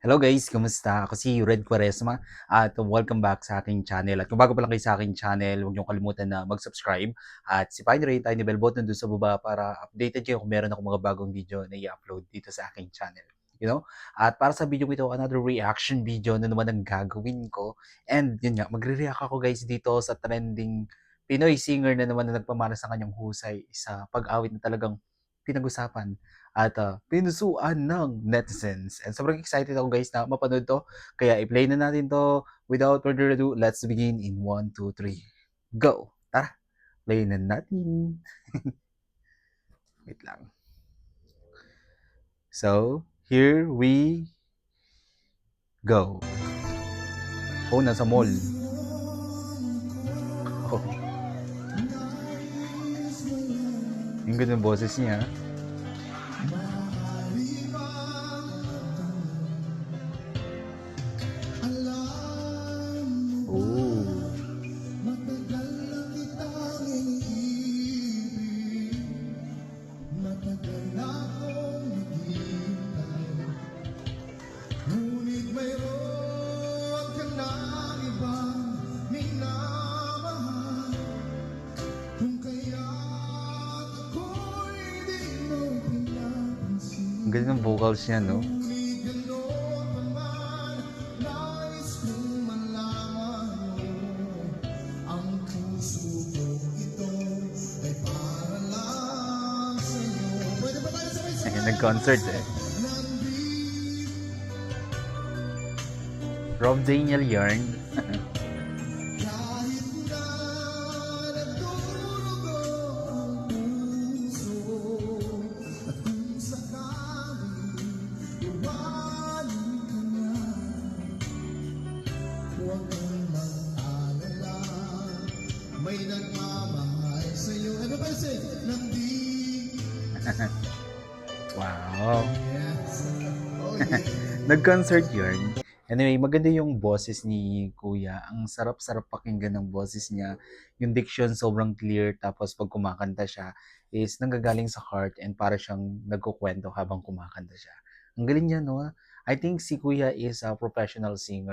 Hello guys, kumusta? Ako si Red Quaresma at welcome back sa aking channel. At kung bago pa lang kayo sa aking channel, huwag niyong kalimutan na mag-subscribe at sipahin niyo rin yung tiny bell button doon sa baba para updated kayo kung meron akong mga bagong video na i-upload dito sa aking channel. At para sa video ko ito, another reaction video na naman ang gagawin ko. And yun nga, magre-react ako guys dito sa trending Pinoy singer na naman na nagpamana sa kanyang husay sa pag-awit na talagang pinag-usapan at pinusuan ng netizens. And sobrang excited ako guys na mapanood to. Kaya i-play na natin to. Without further ado, let's begin in 1, 2, 3. Go! Tara, play na natin. Wait lang. So, here we go. Oh, nasa mall. Oh, yung ganda ng boses niya. Oh. Ngunit mayroon ka ng ibang minamahal. Kung kaya't ako'y di mo pinapansin. Ang ganda ng vocals niya, no? Ngunit gano'n pa man, nais kong malaman mo. Ang puso ko ito ay para lang sa'yo. Pwede ba tayo sabay-sabay? Ayan, nag-concert eh. Rob Daniel Yarn. Kahit na nagdurugo ang puso, at kung sakaling iwanan ka na, huwag kang mag-alala, may nagmamahal sa'yo. Ano ba kasi? Wow. Yes. Oh yeah. Nag-concert yun. Anyway, maganda yung boses ni Kuya. Ang sarap-sarap pakinggan ng boses niya. Yung diction sobrang clear. Tapos pag kumakanta siya, is nanggagaling sa heart and para siyang nagkukwento habang kumakanta siya. Ang galing niya, no? I think si Kuya is a professional singer.